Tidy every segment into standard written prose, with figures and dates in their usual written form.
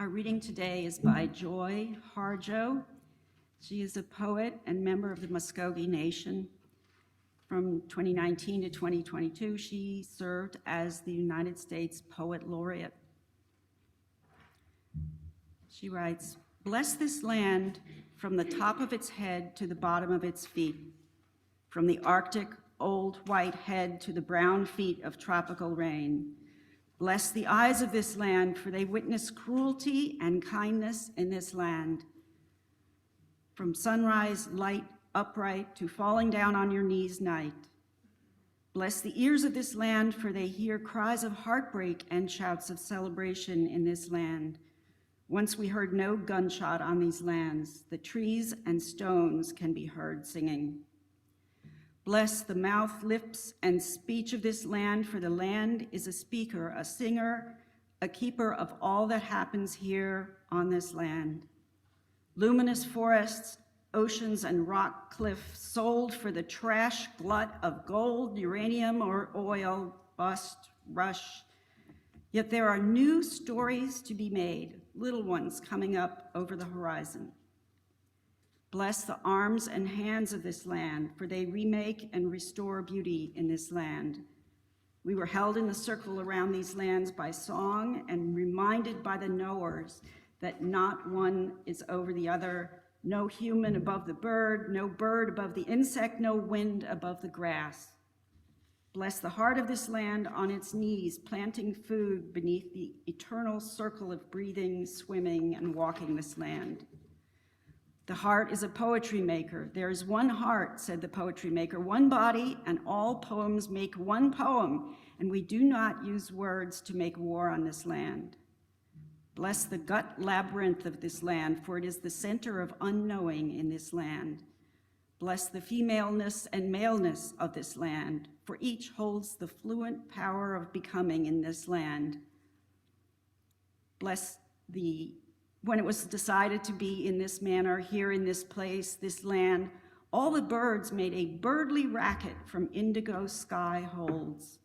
Our reading today is by Joy Harjo. She is a poet and member of the Muskogee Nation. From 2019 to 2022, she served as the United States Poet Laureate. She writes, "Bless this land from the top of its head to the bottom of its feet, from the Arctic old white head to the brown feet of tropical rain. Bless the eyes of this land, for they witness cruelty and kindness in this land. From sunrise light upright to falling down on your knees night. Bless the ears of this land, for they hear cries of heartbreak and shouts of celebration in this land. Once we heard no gunshot on these lands. The trees and stones can be heard singing. Bless the mouth, lips, and speech of this land, for the land is a speaker, a singer, a keeper of all that happens here on this land. Luminous forests, oceans, and rock cliffs sold for the trash glut of gold, uranium, or oil, bust, rush. Yet there are new stories to be made, little ones coming up over the horizon. Bless the arms and hands of this land, for they remake and restore beauty in this land. We were held in the circle around these lands by song and reminded by the knowers that not one is over the other, no human above the bird, no bird above the insect, no wind above the grass. Bless the heart of this land on its knees, planting food beneath the eternal circle of breathing, swimming, and walking this land. The heart is a poetry maker. There is one heart, said the poetry maker, one body, and all poems make one poem, and we do not use words to make war on this land. Bless the gut labyrinth of this land, for it is the center of unknowing in this land. Bless the femaleness and maleness of this land, for each holds the fluent power of becoming in this land. Bless when it was decided to be in this manner, here in this place, this land, all the birds made a birdly racket from indigo sky holds.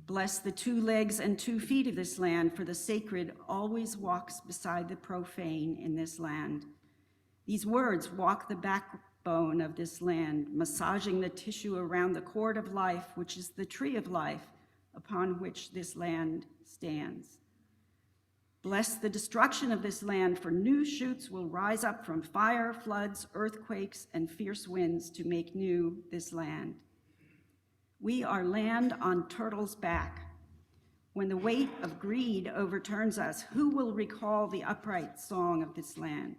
Bless the 2 legs and 2 feet of this land, for the sacred always walks beside the profane in this land. These words walk the backbone of this land, massaging the tissue around the cord of life, which is the tree of life upon which this land stands. Bless the destruction of this land, for new shoots will rise up from fire, floods, earthquakes, and fierce winds to make new this land. We are land on turtle's back. When the weight of greed overturns us, who will recall the upright song of this land?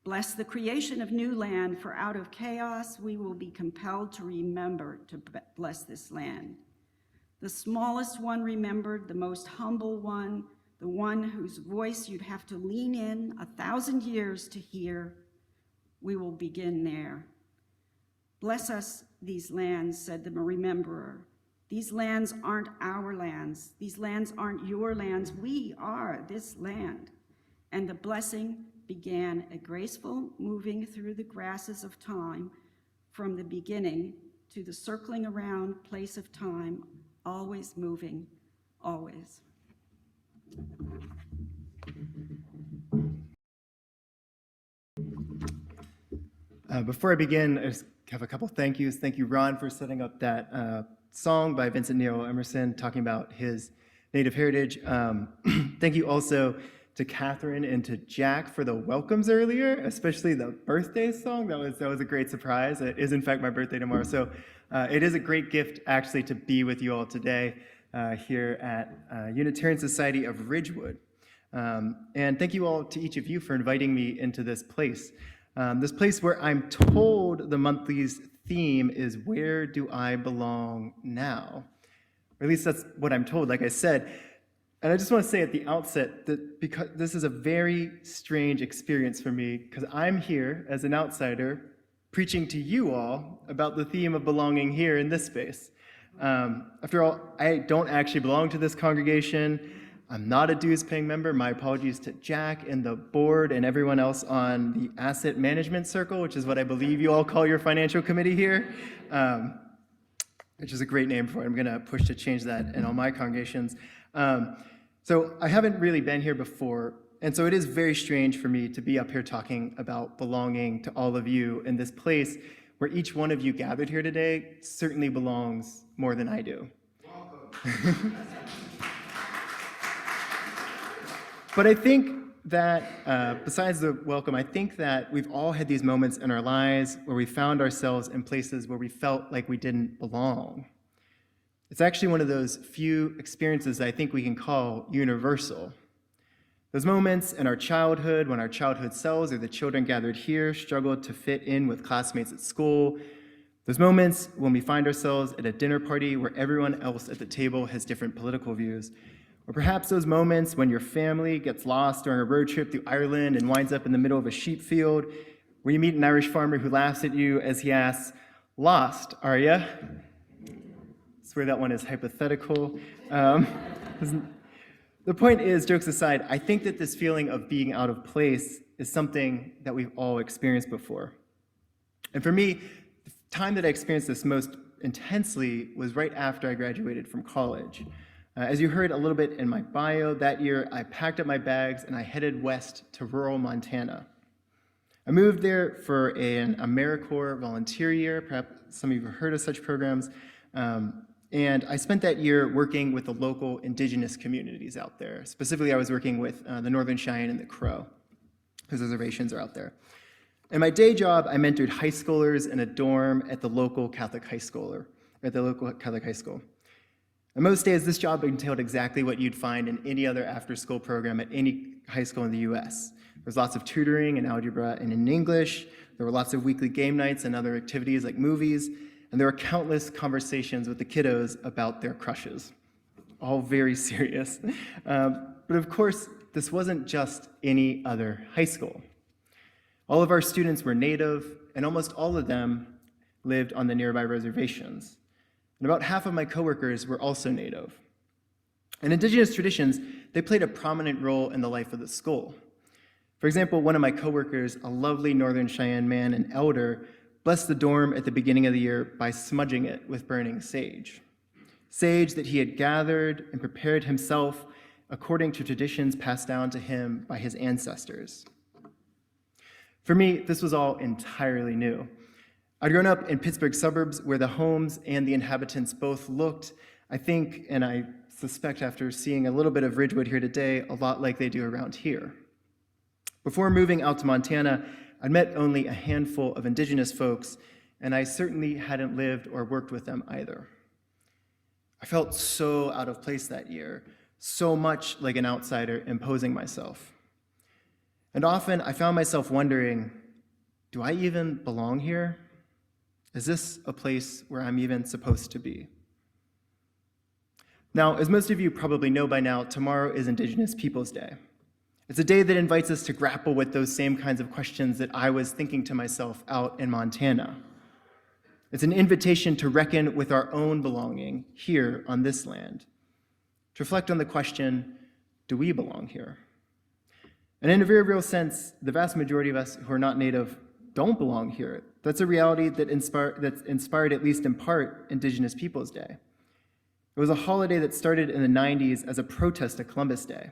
Bless the creation of new land, for out of chaos we will be compelled to remember to bless this land. The smallest one remembered, the most humble one, the one whose voice you'd have to lean in 1,000 years to hear. We will begin there. Bless us, these lands, said the rememberer. These lands aren't our lands. These lands aren't your lands. We are this land. And the blessing began a graceful moving through the grasses of time from the beginning to the circling around place of time, always moving, always. Before I begin, I just have a couple thank yous. Thank you, Ron, for setting up that song by Vincent Neil Emerson talking about his Native heritage. Thank you also to Katherine and to Jack for the welcomes earlier, especially the birthday song. That was a great surprise. It is, in fact, my birthday tomorrow. So it is a great gift, actually, to be with you all today here at Unitarian Society of Ridgewood. And thank you all to each of you for inviting me into this place where I'm told the monthly's theme is, where do I belong now? Or at least that's what I'm told, like I said. And I just want to say at the outset that because this is a very strange experience for me, because I'm here as an outsider preaching to you all about the theme of belonging here in this space. After all, I don't actually belong to this congregation. I'm not a dues-paying member. My apologies to Jack and the board and everyone else on the Asset Management Circle, which is what I believe you all call your financial committee here, which is a great name for it. I'm going to push to change that in all my congregations. So I haven't really been here before And so it is very strange for me to be up here talking about belonging to all of you in this place where each one of you gathered here today certainly belongs more than I do. But I think that besides the welcome, I think that we've all had these moments in our lives where we found ourselves in places where we felt like we didn't belong. It's actually one of those few experiences that I think we can call universal. Those moments in our childhood when our childhood selves or the children gathered here struggled to fit in with classmates at school. Those moments when we find ourselves at a dinner party where everyone else at the table has different political views. Or perhaps those moments when your family gets lost during a road trip through Ireland and winds up in the middle of a sheep field, where you meet an Irish farmer who laughs at you as he asks, "Lost, are ya?" I swear that one is hypothetical. The point is, jokes aside, I think that this feeling of being out of place is something that we've all experienced before. And for me, the time that I experienced this most intensely was right after I graduated from college. As you heard a little bit in my bio, that year I packed up my bags and I headed west to rural Montana. I moved there for an AmeriCorps volunteer year. Perhaps some of you have heard of such programs. And I spent that year working with the local Indigenous communities out there. Specifically, I was working with the Northern Cheyenne and the Crow, whose reservations are out there. In my day job, I mentored high schoolers in a dorm at the local Catholic high school. And most days, this job entailed exactly what you'd find in any other after-school program at any high school in the US. There's lots of tutoring in algebra and in English. There were lots of weekly game nights and other activities like movies. And there were countless conversations with the kiddos about their crushes, all very serious. But of course, this wasn't just any other high school. All of our students were Native, and almost all of them lived on the nearby reservations. And about half of my coworkers were also Native. In Indigenous traditions, they played a prominent role in the life of the school. For example, one of my coworkers, a lovely Northern Cheyenne man and elder, blessed the dorm at the beginning of the year by smudging it with burning sage. Sage that he had gathered and prepared himself according to traditions passed down to him by his ancestors. For me, this was all entirely new. I'd grown up in Pittsburgh suburbs where the homes and the inhabitants both looked, I think, and I suspect after seeing a little bit of Ridgewood here today, a lot like they do around here. Before moving out to Montana, I'd met only a handful of Indigenous folks, and I certainly hadn't lived or worked with them either. I felt so out of place that year, so much like an outsider imposing myself. And often I found myself wondering, do I even belong here? Is this a place where I'm even supposed to be? Now, as most of you probably know by now, tomorrow is Indigenous Peoples Day. It's a day that invites us to grapple with those same kinds of questions that I was thinking to myself out in Montana. It's an invitation to reckon with our own belonging here on this land, to reflect on the question, do we belong here? And in a very real sense, the vast majority of us who are not Native don't belong here. That's a reality that's inspired, at least in part, Indigenous Peoples Day. It was a holiday that started in the 90s as a protest to Columbus Day.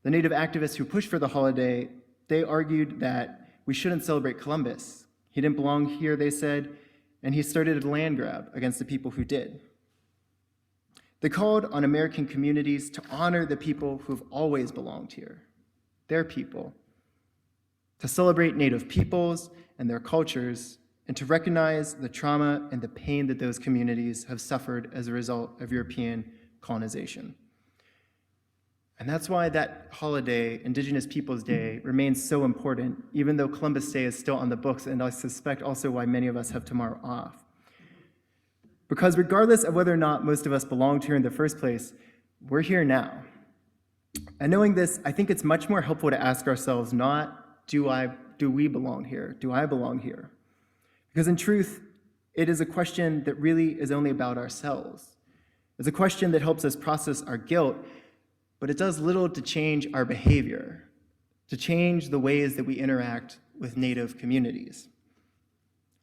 The Native activists who pushed for the holiday, they argued that we shouldn't celebrate Columbus. He didn't belong here, they said, and he started a land grab against the people who did. They called on American communities to honor the people who have always belonged here, their people, to celebrate Native peoples and their cultures, and to recognize the trauma and the pain that those communities have suffered as a result of European colonization. And that's why that holiday, Indigenous Peoples Day, remains so important, even though Columbus Day is still on the books, and I suspect also why many of us have tomorrow off. Because regardless of whether or not most of us belonged here in the first place, we're here now. And knowing this, I think it's much more helpful to ask ourselves not, do we belong here? Do I belong here? Because in truth, it is a question that really is only about ourselves. It's a question that helps us process our guilt, but it does little to change our behavior, to change the ways that we interact with Native communities.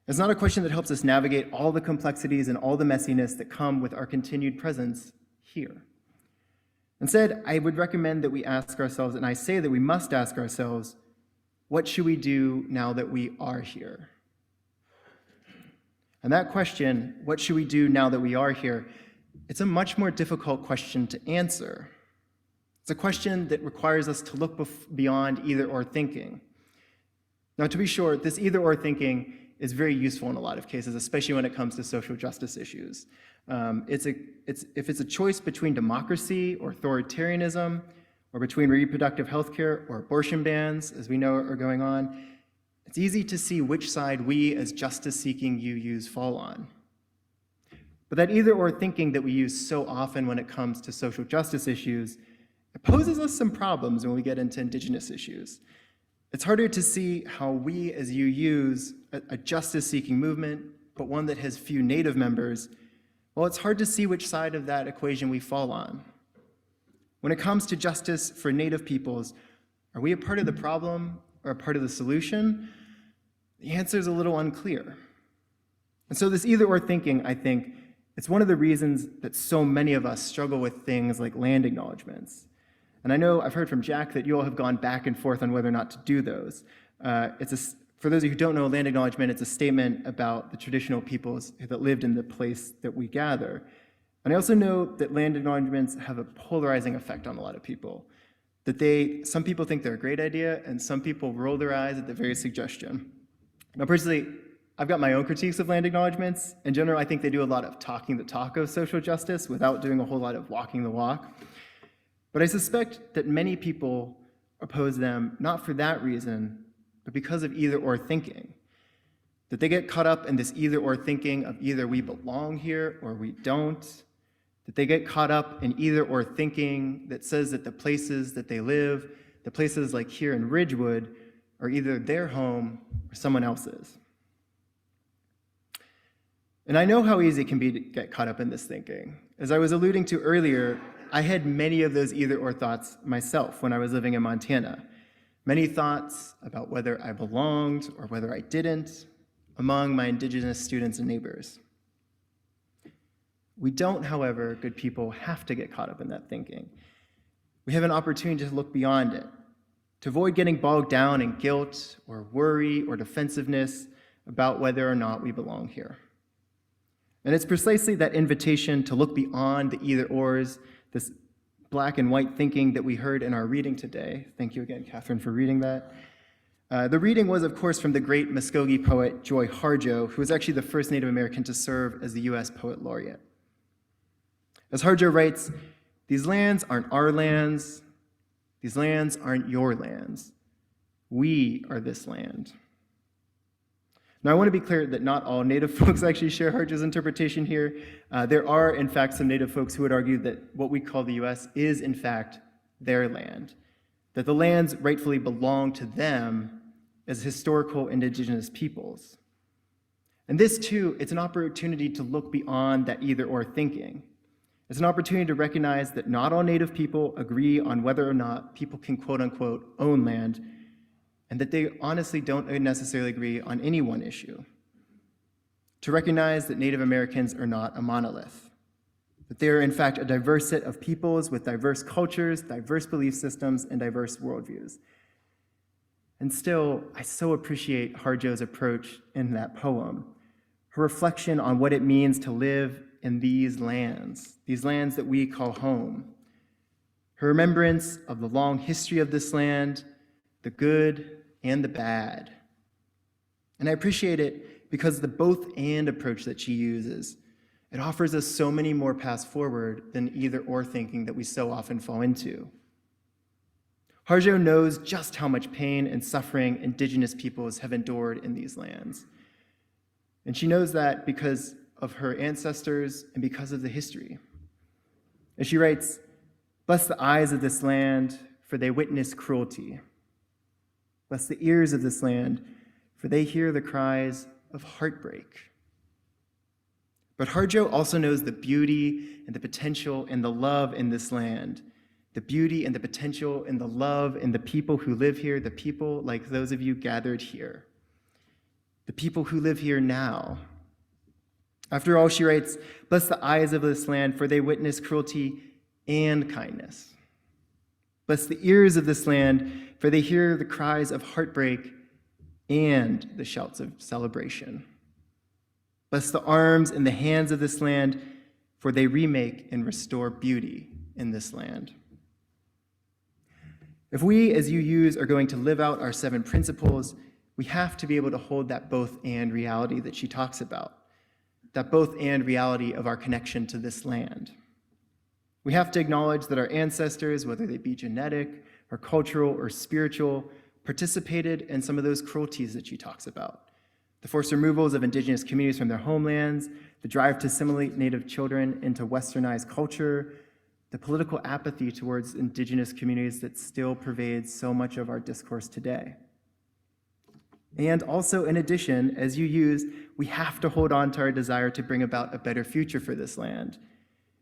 It's not a question that helps us navigate all the complexities and all the messiness that come with our continued presence here. Instead, I would recommend that we ask ourselves, and I say that we must ask ourselves, what should we do now that we are here? And that question, what should we do now that we are here, it's a much more difficult question to answer. It's a question that requires us to look beyond either-or thinking. Now, to be sure, this either-or thinking is very useful in a lot of cases, especially when it comes to social justice issues. If it's a choice between democracy or authoritarianism, or between reproductive health care or abortion bans, as we know are going on, it's easy to see which side we as justice-seeking UUs fall on. But that either-or thinking that we use so often when it comes to social justice issues, it poses us some problems when we get into Indigenous issues. It's harder to see how we as UUs, a justice-seeking movement, but one that has few Native members, well, it's hard to see which side of that equation we fall on. When it comes to justice for Native peoples, are we a part of the problem or a part of the solution? The answer is a little unclear. And so this either-or thinking, I think, it's one of the reasons that so many of us struggle with things like land acknowledgements. And I know I've heard from Jack that you all have gone back and forth on whether or not to do those. For those of you who don't know, land acknowledgement, it's a statement about the traditional peoples that lived in the place that we gather. And I also know that land acknowledgements have a polarizing effect on a lot of people. That some people think they're a great idea, and some people roll their eyes at the very suggestion. Now, personally, I've got my own critiques of land acknowledgements. In general, I think they do a lot of talking the talk of social justice without doing a whole lot of walking the walk. But I suspect that many people oppose them not for that reason, but because of either-or thinking. That they get caught up in this either-or thinking of either we belong here or we don't. That they get caught up in either-or thinking that says that the places that they live, the places like here in Ridgewood, are either their home or someone else's. And I know how easy it can be to get caught up in this thinking. As I was alluding to earlier, I had many of those either-or thoughts myself when I was living in Montana. Many thoughts about whether I belonged or whether I didn't among my Indigenous students and neighbors. We don't, however, good people, have to get caught up in that thinking. We have an opportunity to look beyond it, to avoid getting bogged down in guilt or worry or defensiveness about whether or not we belong here. And it's precisely that invitation to look beyond the either-ors, this black and white thinking that we heard in our reading today. Thank you again, Katherine, for reading that. The reading was, of course, from the great Muskogee poet Joy Harjo, who was actually the first Native American to serve as the U.S. Poet Laureate. As Harjo writes, "These lands aren't our lands. These lands aren't your lands. We are this land." Now, I want to be clear that not all Native folks actually share Harjo's interpretation here. There are, in fact, some Native folks who would argue that what we call the U.S. is, in fact, their land, that the lands rightfully belong to them as historical Indigenous peoples. And this, too, it's an opportunity to look beyond that either-or thinking. It's an opportunity to recognize that not all Native people agree on whether or not people can, quote-unquote, own land, and that they honestly don't necessarily agree on any one issue. To recognize that Native Americans are not a monolith, that they are in fact a diverse set of peoples with diverse cultures, diverse belief systems, and diverse worldviews. And still, I so appreciate Harjo's approach in that poem, her reflection on what it means to live in these lands that we call home, her remembrance of the long history of this land, the good and the bad. And I appreciate it because the both and approach that she uses, it offers us so many more paths forward than either-or thinking that we so often fall into. Harjo knows just how much pain and suffering Indigenous peoples have endured in these lands. And she knows that because of her ancestors and because of the history. And she writes, "Bless the eyes of this land, for they witness cruelty. Bless the ears of this land, for they hear the cries of heartbreak." But Harjo also knows the beauty and the potential and the love in this land, the beauty and the potential and the love in the people who live here, the people like those of you gathered here, the people who live here now. After all, she writes, "Bless the eyes of this land, for they witness cruelty and kindness. Bless the ears of this land, for they hear the cries of heartbreak and the shouts of celebration. Bless the arms and the hands of this land, for they remake and restore beauty in this land. If we, as UUs, are going to live out our 7 principles, we have to be able to hold that both and reality that she talks about, that both and reality of our connection to this land. We have to acknowledge that our ancestors, whether they be genetic or cultural or spiritual, participated in some of those cruelties that she talks about. The forced removals of indigenous communities from their homelands, the drive to assimilate Native children into westernized culture, the political apathy towards indigenous communities that still pervades so much of our discourse today. And also, in addition, as UUs, we have to hold on to our desire to bring about a better future for this land.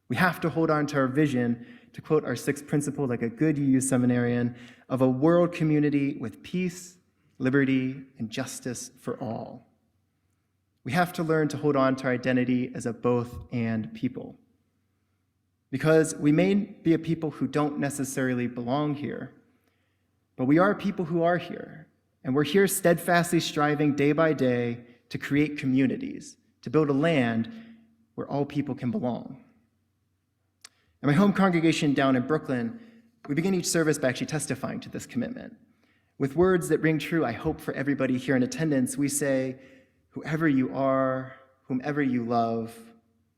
We have to hold on to our vision, to quote our 6th principle like a good UU seminarian, of a world community with peace, liberty, and justice for all. We have to learn to hold on to our identity as a both and people. Because we may be a people who don't necessarily belong here, but we are people who are here, and we're here steadfastly striving day by day to create communities, to build a land where all people can belong. In my home congregation down in Brooklyn, we begin each service by actually testifying to this commitment. With words that ring true, I hope, for everybody here in attendance, we say, whoever you are, whomever you love,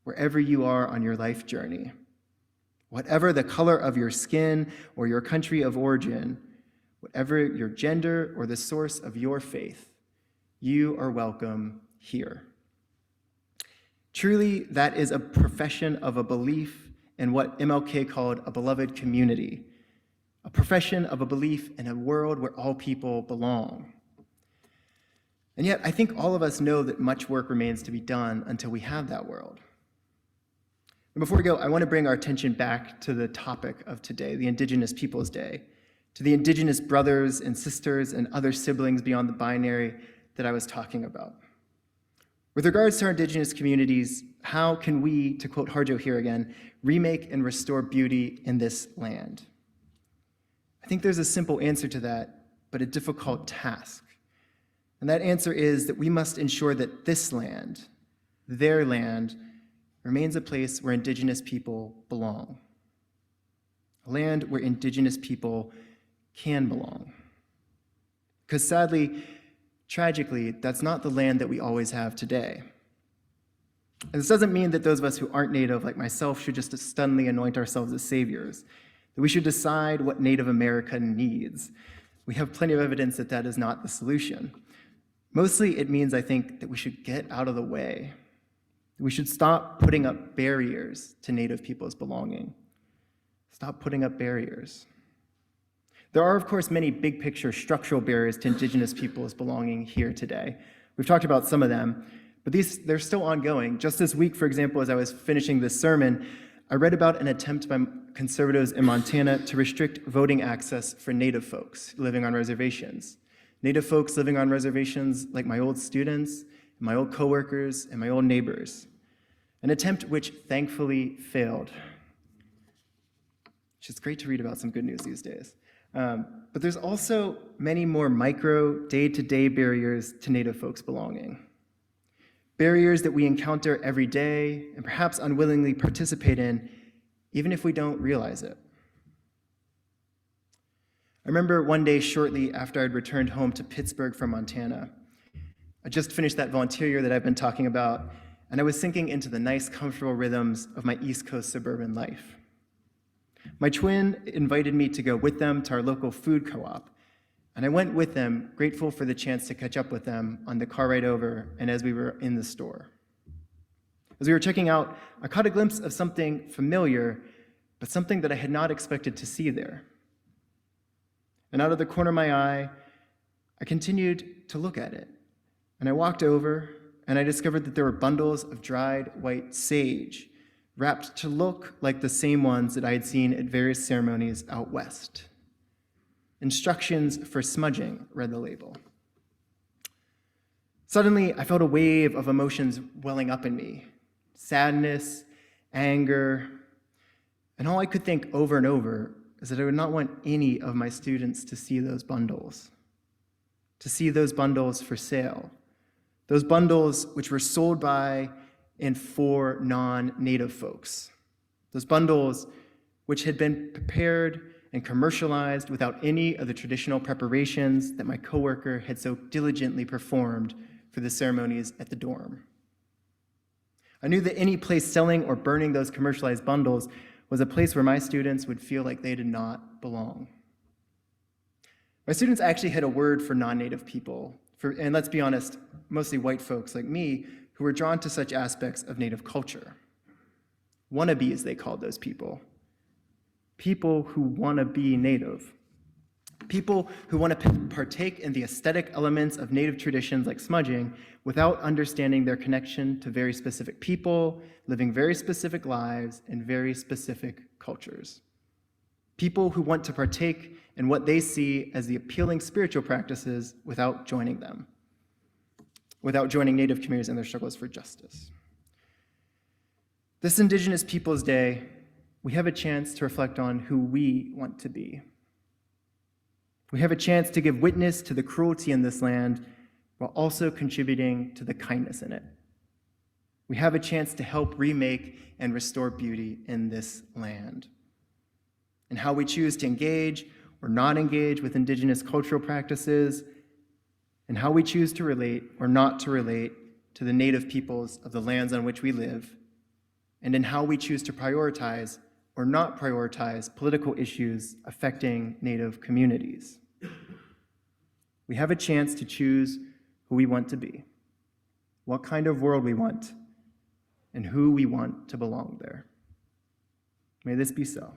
wherever you are on your life journey, whatever the color of your skin or your country of origin, whatever your gender or the source of your faith, you are welcome here. Truly, that is a profession of a belief in what MLK called a beloved community, a profession of a belief in a world where all people belong. And yet, I think all of us know that much work remains to be done until we have that world. And before we go, I want to bring our attention back to the topic of today, the Indigenous Peoples Day, to the Indigenous brothers and sisters and other siblings beyond the binary that I was talking about. With regards to our Indigenous communities, how can we, to quote Harjo here again, remake and restore beauty in this land? I think there's a simple answer to that, but a difficult task. And that answer is that we must ensure that this land, their land, remains a place where Indigenous people belong. A land where Indigenous people can belong. Because sadly, tragically, that's not the land that we always have today. And this doesn't mean that those of us who aren't Native, like myself, should just suddenly anoint ourselves as saviors, that we should decide what Native America needs. We have plenty of evidence that that is not the solution. Mostly it means, I think, that we should get out of the way. We should stop putting up barriers to Native people's belonging. Stop putting up barriers. There are, of course, many big picture structural barriers to Indigenous people's belonging here today. We've talked about some of them, but they're still ongoing. Just this week, for example, as I was finishing this sermon, I read about an attempt by conservatives in Montana to restrict voting access for Native folks living on reservations. Native folks living on reservations like my old students, my old coworkers, and my old neighbors. An attempt which thankfully failed. It's just great to read about some good news these days. But there's also many more micro, day-to-day barriers to Native folks' belonging. Barriers that we encounter every day and perhaps unwillingly participate in, even if we don't realize it. I remember one day shortly after I'd returned home to Pittsburgh from Montana. I just finished that volunteer year that I've been talking about, and I was sinking into the nice, comfortable rhythms of my East Coast suburban life. My twin invited me to go with them to our local food co-op, and I went with them, grateful for the chance to catch up with them on the car ride over and as we were in the store. As we were checking out, I caught a glimpse of something familiar, but something that I had not expected to see there. And out of the corner of my eye, I continued to look at it. And I walked over, and I discovered that there were bundles of dried white sage, wrapped to look like the same ones that I had seen at various ceremonies out west. Instructions for smudging, read the label. Suddenly, I felt a wave of emotions welling up in me. Sadness, anger, And all I could think over and over is that I would not want any of my students to see those bundles for sale, those bundles which were sold by and for non-Native folks, those bundles which had been prepared and commercialized without any of the traditional preparations that my coworker had so diligently performed for the ceremonies at the dorm. I knew that any place selling or burning those commercialized bundles was a place where my students would feel like they did not belong. My students actually had a word for non-Native people, and let's be honest, mostly white folks like me, who were drawn to such aspects of Native culture. Wannabes, they called those people. People who want to be Native. People who want to partake in the aesthetic elements of Native traditions like smudging without understanding their connection to very specific people, living very specific lives in very specific cultures. People who want to partake in what they see as the appealing spiritual practices without joining them, without joining Native communities in their struggles for justice. This Indigenous Peoples Day, we have a chance to reflect on who we want to be. We have a chance to give witness to the cruelty in this land while also contributing to the kindness in it. We have a chance to help remake and restore beauty in this land. And how we choose to engage or not engage with Indigenous cultural practices, and how we choose to relate or not to relate to the Native peoples of the lands on which we live, and in how we choose to prioritize or not prioritize political issues affecting Native communities. We have a chance to choose who we want to be, what kind of world we want, and who we want to belong there. May this be so.